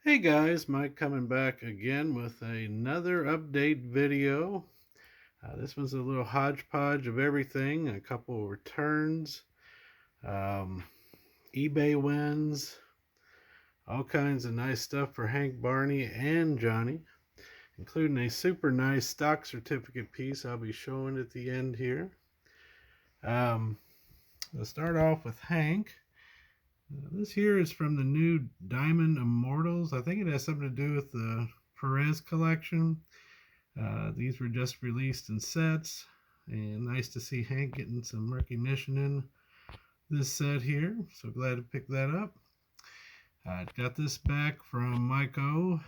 Hey guys, Mike coming back again with another update video. This one's a little hodgepodge of everything, a couple of returns, um, eBay wins, all kinds of nice stuff for Hank, Barney, and Johnny, including a super nice stock certificate piece I'll be showing at the end here. We'll start off with Hank. This here is from the new Diamond Immortals. I think it has something to do with the Perez collection. These were just released in sets, and nice to see Hank getting some recognition in this set here. So glad to pick that up. I got this back from Mike O.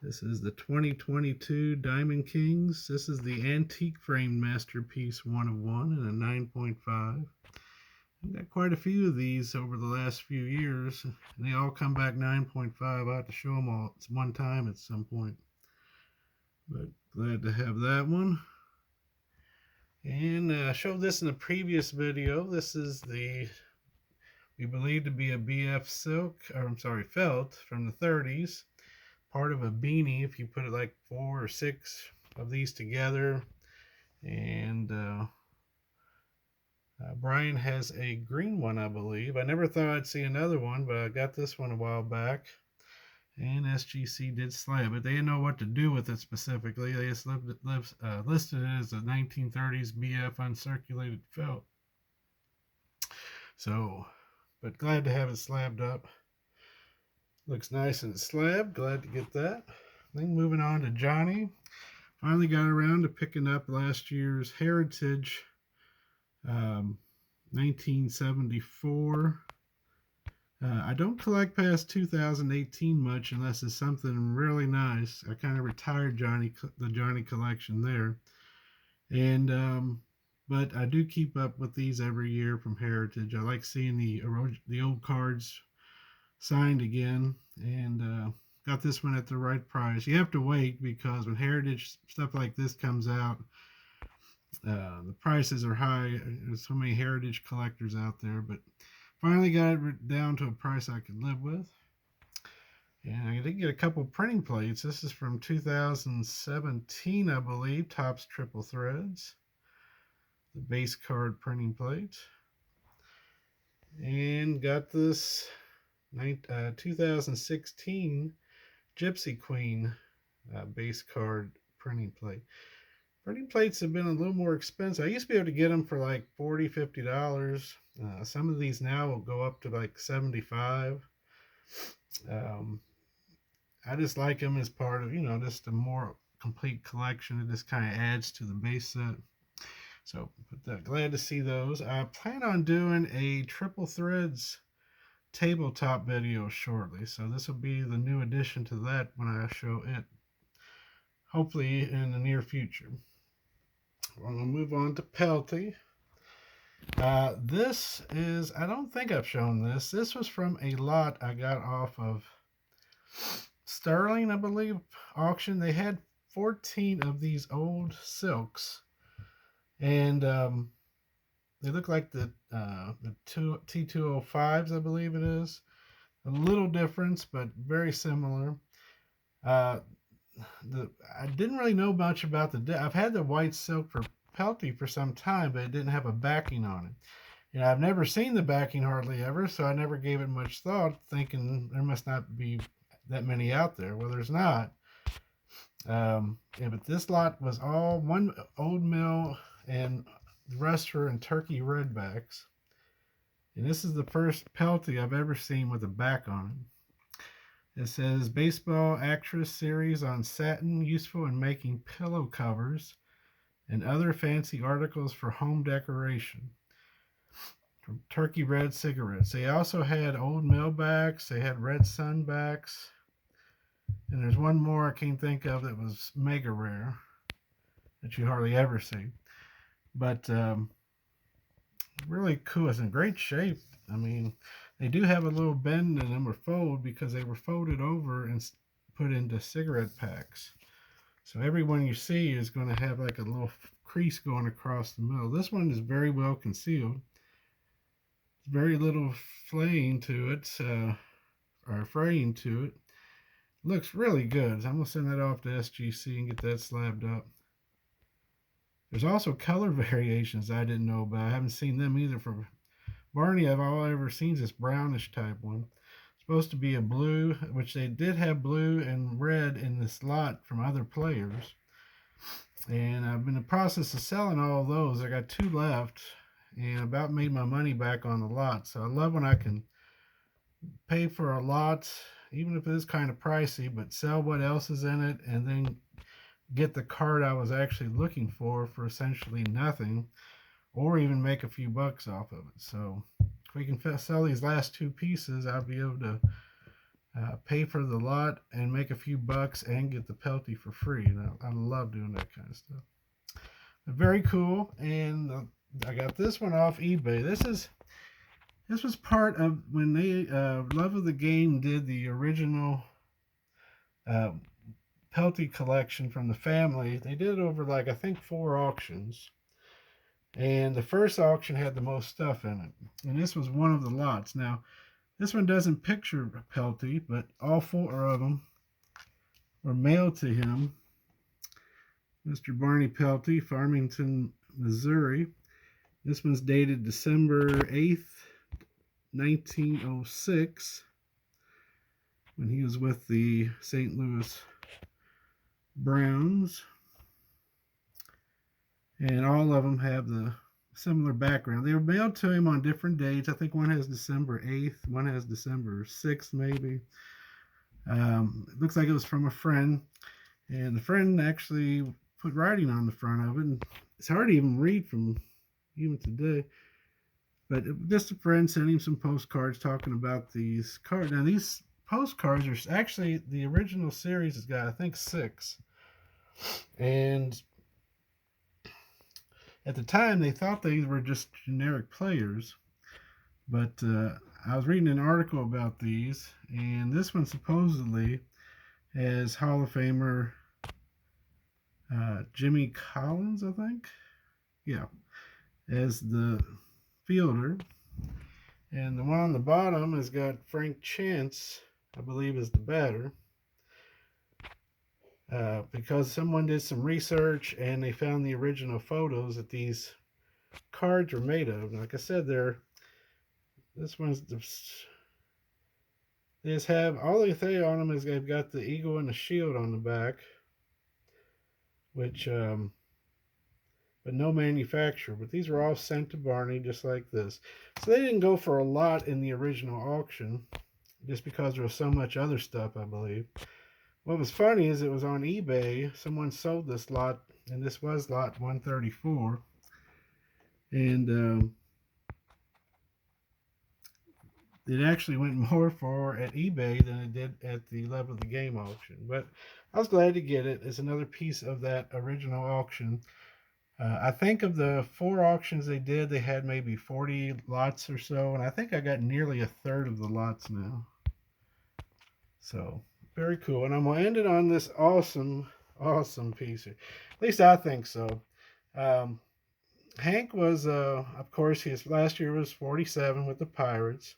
This is the 2022 Diamond Kings. This is the antique frame masterpiece 1 of 1 in a 9.5. I've got quite a few of these over the last few years, and they all come back 9.5. I'll have to show them all at one time at some point. But glad to have that one. And I showed this in a previous video. This is we believe to be a BF silk, or I'm sorry, felt from the 30s. Part of a beanie if you put it like 4 or 6 of these together. And Brian has a green one, I believe. I never thought I'd see another one, but I got this one a while back. And SGC did slab it. They didn't know what to do with it specifically. They just listed it as a 1930s BF uncirculated felt. So, but glad to have it slabbed up. Looks nice and slabbed. Glad to get that. Then moving on to Johnny. Finally got around to picking up last year's Heritage 1974. I don't collect past 2018 much unless it's something really nice. I kind of retired the Johnny collection there, and but I do keep up with these every year from Heritage. I like seeing the old cards signed again, and got this one at the right price. You have to wait because when Heritage stuff like this comes out, the prices are high. There's so many Heritage collectors out there, but finally got it down to a price I could live with. And I did get a couple printing plates. This is from 2017, I believe. Topps Triple Threads. The base card printing plate. And got this 2016 Gypsy Queen base card printing plate. Printing plates have been a little more expensive. I used to be able to get them for like $40, $50. Some of these now will go up to like $75. I just like them as part of, just a more complete collection. It just kind of adds to the base set. So, but glad to see those. I plan on doing a Triple Threads tabletop video shortly. So this will be the new addition to that when I show it. Hopefully in the near future. We're going to move on to Pelty. This is, I don't think I've shown this. This was from a lot I got off of Sterling, I believe, auction. They had 14 of these old silks. And they look like the T205s, I believe it is. A little difference, but very similar. I didn't really know much about I've had the white silk for Pelty for some time, but it didn't have a backing on it. I've never seen the backing hardly ever, so I never gave it much thought, thinking there must not be that many out there. Well, there's not. But this lot was all one old mill, and the rest were in turkey redbacks. And this is the first Pelty I've ever seen with a back on it. It says Baseball Actress Series on satin, useful in making pillow covers and other fancy articles for home decoration. From turkey red cigarettes. They also had old millbacks. They had red sunbacks. And there's one more I can't think of that was mega rare that you hardly ever see. But really cool. It's in great shape. I mean, they do have a little bend in them or fold because they were folded over and put into cigarette packs. So every one you see is going to have like a little crease going across the middle. This one is very well concealed. Very little flaying to it. or fraying to it. Looks really good. I'm going to send that off to SGC and get that slabbed up. There's also color variations I didn't know about. I haven't seen them either. For Barney, all I've ever seen is this brownish type one. It's supposed to be a blue, which they did have blue and red in this lot from other players. And I've been in the process of selling all of those. I got 2 left and about made my money back on the lot. So I love when I can pay for a lot, even if it is kind of pricey, but sell what else is in it and then get the card I was actually looking for essentially nothing, or even make a few bucks off of it. So if we can sell these last 2 pieces, I'll be able to pay for the lot and make a few bucks and get the Pelty for free. And I love doing that kind of stuff. But very cool. And I got this one off eBay. This was part of when they Love of the Game did the original Pelty collection from the family. They did it over like I think 4 auctions. And the first auction had the most stuff in it. And this was one of the lots. Now, this one doesn't picture Pelty, but all 4 of them were mailed to him. Mr. Barney Pelty, Farmington, Missouri. This one's dated December 8th, 1906, when he was with the St. Louis Browns. And all of them have the similar background. They were mailed to him on different dates. I think one has December 8th, one has December 6th, maybe. It looks like it was from a friend, and the friend actually put writing on the front of it. And it's hard to even read from even today. But just a friend sent him some postcards talking about these cards. Now, these postcards are actually, the original series has got, I think, 6. And at the time, they thought they were just generic players. But I was reading an article about these, and this one supposedly has Hall of Famer Jimmy Collins, I think. Yeah, as the fielder. And the one on the bottom has got Frank Chance, I believe, as the batter. Because someone did some research and they found the original photos that these cards are made of. And like I said, this one's they just have, all they say on them is they've got the eagle and the shield on the back, which but no manufacturer. But these were all sent to Barney just like this. So they didn't go for a lot in the original auction, just because there was so much other stuff, I believe. What was funny is it was on eBay. Someone sold this lot, and this was lot 134. And it actually went more for at eBay than it did at the Love of the Game auction. But I was glad to get it. It's another piece of that original auction. I think of the 4 auctions they did, they had maybe 40 lots or so. And I think I got nearly a third of the lots now. So very cool. And I'm going to end it on this awesome piece here. At least I think so. Hank was, of course, his last year was 47 with the Pirates.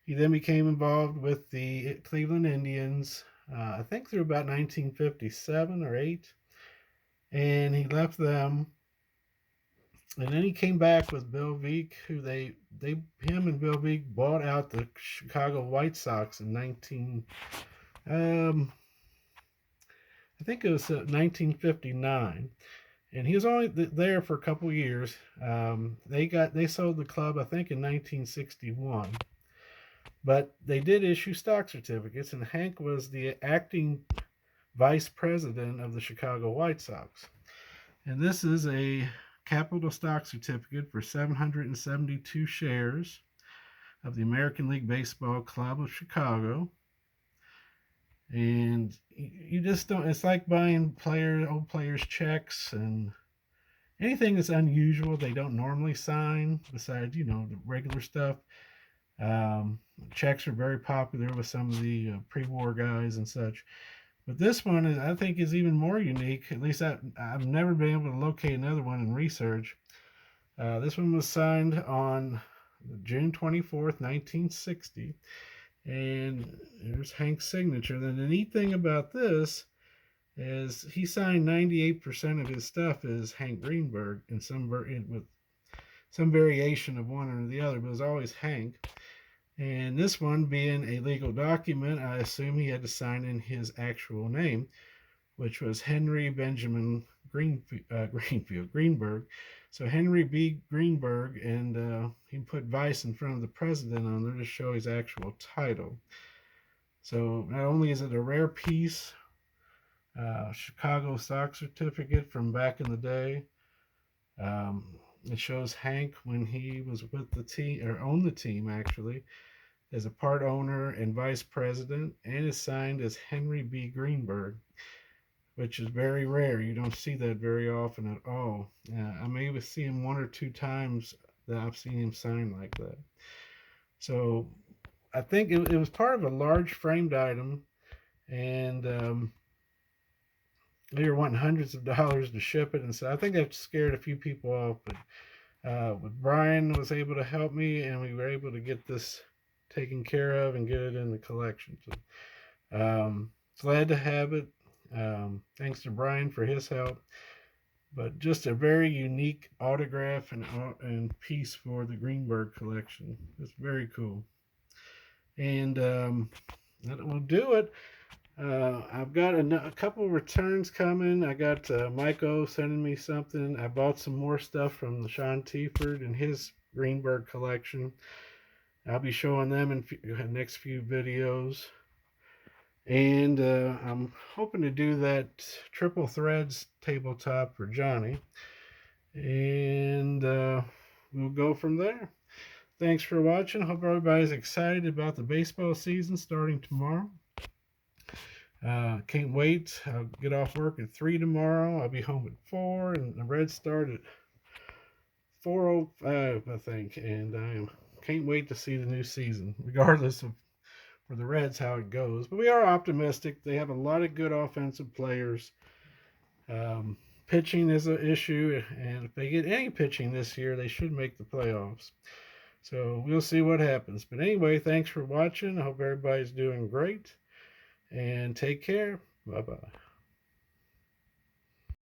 He then became involved with the Cleveland Indians, I think through about 1957 or 8. And he left them. And then he came back with Bill Veeck, who him and Bill Veeck bought out the Chicago White Sox in I think it was 1959, and he was only there for a couple years. They sold the club, I think, in 1961, but they did issue stock certificates, and Hank was the acting vice president of the Chicago White Sox. And this is a capital stock certificate for 772 shares of the American League Baseball Club of Chicago. And you just don't, it's like buying old players' checks and anything that's unusual they don't normally sign besides, the regular stuff. Checks are very popular with some of the pre-war guys and such. But this one, I think, is even more unique. At least I've never been able to locate another one in research. This one was signed on June 24th, 1960. And There's Hank's signature. Then the neat thing about this is he signed 98% of his stuff as Hank Greenberg in with some variation of one or the other, but it was always Hank. And this one being a legal document, I assume he had to sign in his actual name, which was Henry Benjamin Greenberg. So Henry B. Greenberg, and he put Vice in front of the president on there to show his actual title. So not only is it a rare piece, Chicago stock certificate from back in the day. It shows Hank when he was with the team, or owned the team actually, as a part owner and vice president, and is signed as Henry B. Greenberg, which is very rare. You don't see that very often at all. I may have seen him one or two times that I've seen him sign like that. So I think it was part of a large framed item, and they were wanting hundreds of dollars to ship it, and so I think that scared a few people off. But Brian was able to help me, and we were able to get this taken care of and get it in the collection. So glad to have it. Thanks to Brian for his help. But just a very unique autograph and piece for the Greenberg collection. It's very cool. And that will do it. I've got a couple returns coming. I got Mike O sending me something. I bought some more stuff from Sean Tieford and his Greenberg collection. I'll be showing them in the next few videos. And I'm hoping to do that triple threads tabletop for Johnny. And we'll go from there. Thanks for watching. Hope everybody's excited about the baseball season starting tomorrow. Can't wait. I'll get off work at 3 tomorrow. I'll be home at 4, and the Reds start at 4:05, I think. And I can't wait to see the new season, regardless of for the Reds how it goes. But we are optimistic. They have a lot of good offensive players. Pitching is an issue, and if they get any pitching this year, they should make the playoffs. So we'll see what happens. But anyway, thanks for watching. I hope everybody's doing great. And take care. Bye-bye.